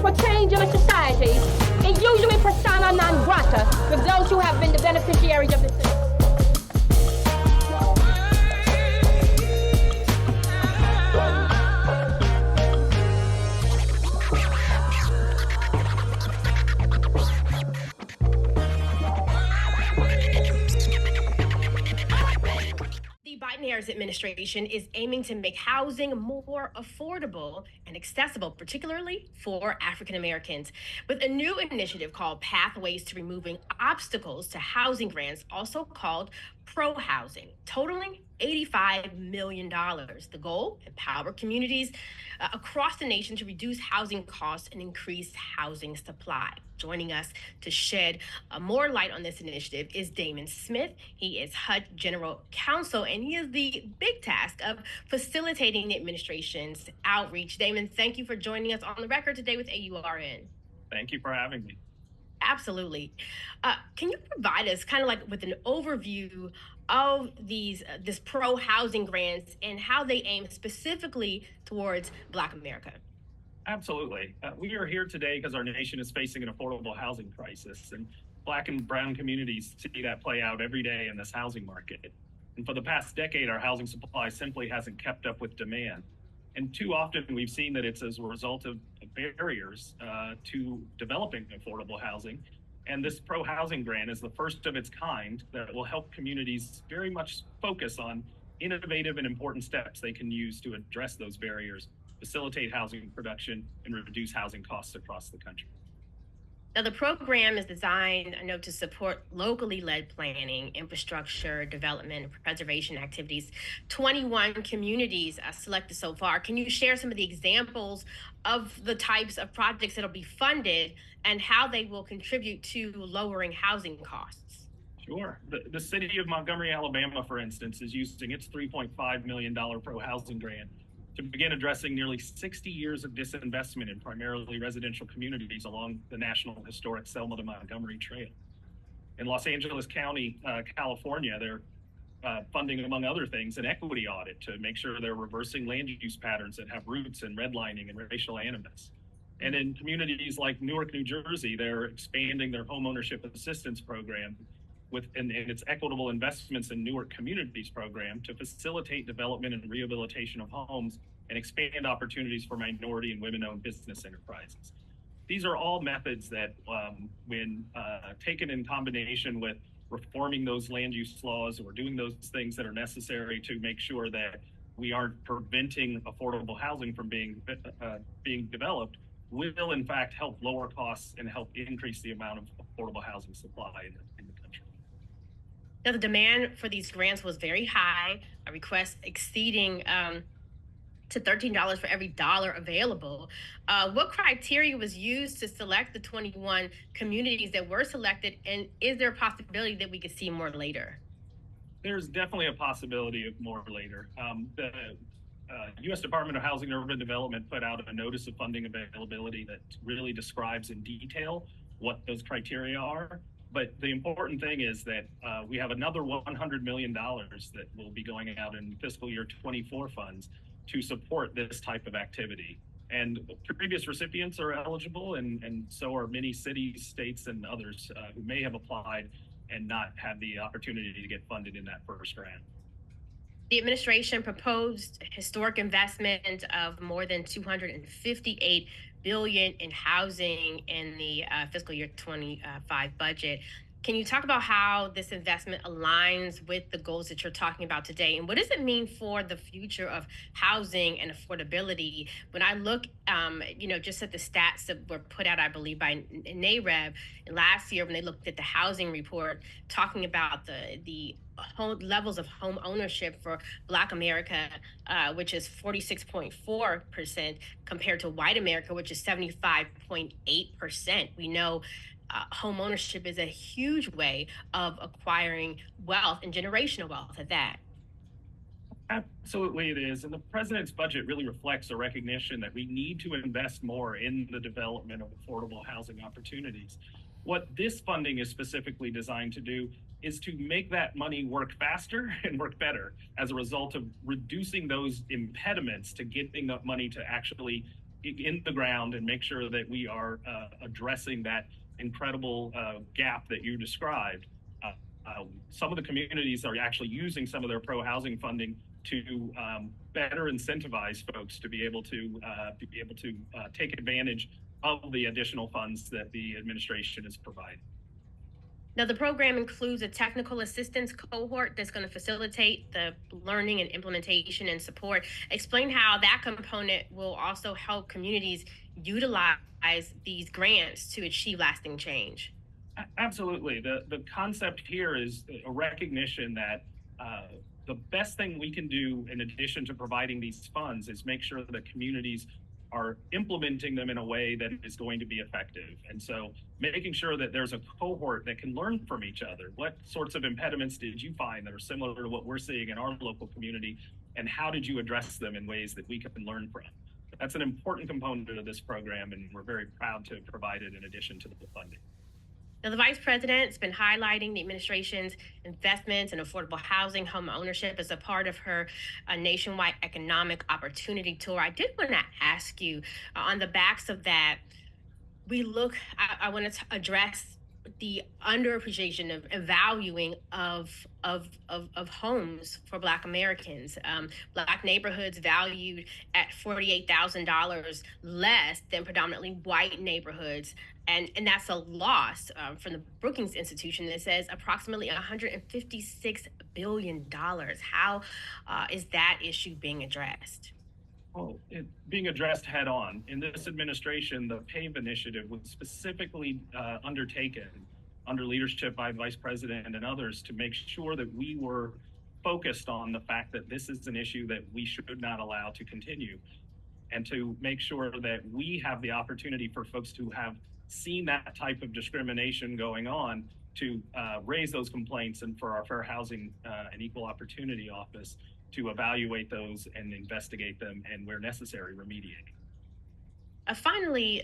for change in a society is usually persona non grata with those who have been the beneficiaries of the system. Biden's administration is aiming to make housing more affordable and accessible, particularly for African Americans, with a new initiative called Pathways to Removing Obstacles to Housing Grants, also called Pro-Housing, totaling $85 million. The goal: empower communities across the nation to reduce housing costs and increase housing supply. Joining us to shed more light on this initiative is Damon Smith. He is HUD General Counsel, and he has the big task of facilitating the administration's outreach. Damon, thank you for joining us on the record today with AURN. Thank you for having me. Absolutely. Can you provide us kind of like with an overview of this pro-housing grants and how they aim specifically towards Black America? Absolutely. We are here today because our nation is facing an affordable housing crisis, and Black and brown communities see that play out every day in this housing market. And for the past decade, our housing supply simply hasn't kept up with demand. And too often we've seen that it's as a result of barriers to developing affordable housing. And this pro-housing grant is the first of its kind that will help communities very much focus on innovative and important steps they can use to address those barriers, facilitate housing production, and reduce housing costs across the country. Now, the program is designed, to support locally led planning, infrastructure, development, and preservation activities. 21 communities selected so far. Can you share some of the examples of the types of projects that will be funded and how they will contribute to lowering housing costs? Sure. The city of Montgomery, Alabama, for instance, is using its $3.5 million pro-housing grant to begin addressing nearly 60 years of disinvestment in primarily residential communities along the National Historic Selma to Montgomery Trail. In Los Angeles County, California, they're funding, among other things, an equity audit to make sure they're reversing land use patterns that have roots in redlining and racial animus. And in communities like Newark, New Jersey, they're expanding their homeownership assistance program and its equitable investments in Newark Communities program to facilitate development and rehabilitation of homes and expand opportunities for minority and women-owned business enterprises. These are all methods that, when taken in combination with reforming those land use laws or doing those things that are necessary to make sure that we aren't preventing affordable housing from being developed, will in fact help lower costs and help increase the amount of affordable housing supply in the country. Now, the demand for these grants was very high, a request exceeding to $13 for every dollar available. What criteria was used to select the 21 communities that were selected, and is there a possibility that we could see more later? There's definitely a possibility of more later. The U.S. Department of Housing and Urban Development put out a notice of funding availability that really describes in detail what those criteria are. But the important thing is that we have another $100 million that will be going out in fiscal year 24 funds to support this type of activity. And previous recipients are eligible, and so are many cities, states, and others who may have applied and not had the opportunity to get funded in that first round. The administration proposed historic investment of more than $258 billion in housing in the fiscal year 25 budget. Can you talk about how this investment aligns with the goals that you're talking about today? And what does it mean for the future of housing and affordability? When I look, just at the stats that were put out, I believe, by NAREB last year when they looked at the housing report, talking about the levels of home ownership for Black America, which is 46.4% compared to white America, which is 75.8%. We know home ownership is a huge way of acquiring wealth and generational wealth at that. Absolutely it is. And the president's budget really reflects a recognition that we need to invest more in the development of affordable housing opportunities. What this funding is specifically designed to do is to make that money work faster and work better as a result of reducing those impediments to getting that money to actually in the ground and make sure that we are addressing that incredible gap that you described. Some of the communities are actually using some of their pro-housing funding to better incentivize folks to be able to take advantage of the additional funds that the administration is providing. Now, the program includes a technical assistance cohort that's going to facilitate the learning and implementation and support. Explain how that component will also help communities utilize these grants to achieve lasting change. Absolutely. The concept here is a recognition that the best thing we can do in addition to providing these funds is make sure that communities are implementing them in a way that is going to be effective. And so making sure that there's a cohort that can learn from each other. What sorts of impediments did you find that are similar to what we're seeing in our local community? And how did you address them in ways that we can learn from? That's an important component of this program, and we're very proud to provide it in addition to the funding. Now, the Vice President's been highlighting the administration's investments in affordable housing, home ownership as a part of her nationwide economic opportunity tour. I did want to ask you, on the backs of that, I want to address the underappreciation of valuing of homes for Black Americans. Black neighborhoods valued at $48,000 less than predominantly white neighborhoods. And that's a loss from the Brookings Institution that says approximately $156 billion. How is that issue being addressed? Well, it's being addressed head on. In this administration, the PAVE initiative was specifically undertaken under leadership by Vice President and others to make sure that we were focused on the fact that this is an issue that we should not allow to continue, and to make sure that we have the opportunity for folks who have seen that type of discrimination going on to raise those complaints, and for our Fair Housing and Equal Opportunity Office to evaluate those and investigate them, and where necessary, remediate. Finally,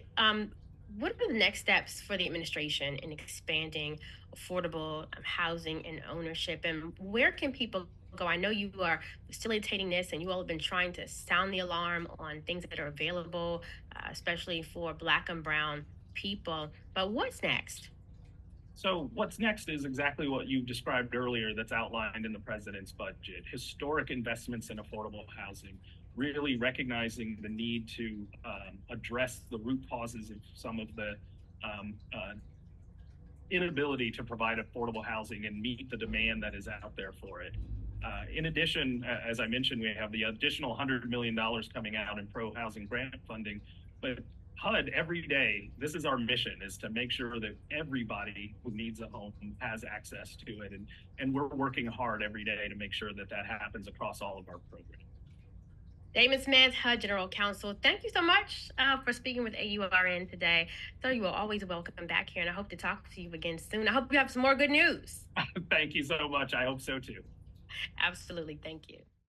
what are the next steps for the administration in expanding affordable housing and ownership, and where can people go? I know you are facilitating this, and you all have been trying to sound the alarm on things that are available, especially for Black and Brown people. But what's next? So what's next is exactly what you described earlier, that's outlined in the president's budget: historic investments in affordable housing, really recognizing the need to address the root causes of some of the inability to provide affordable housing and meet the demand that is out there for it. In addition, as I mentioned, we have the additional $100 million coming out in pro-housing grant funding. But HUD, every day, this is our mission, is to make sure that everybody who needs a home has access to it. And we're working hard every day to make sure that that happens across all of our programs. Damon Smith, HUD General Counsel, thank you so much for speaking with AURN today. So you are always welcome back here, and I hope to talk to you again soon. I hope you have some more good news. Thank you so much. I hope so too. Absolutely. Thank you.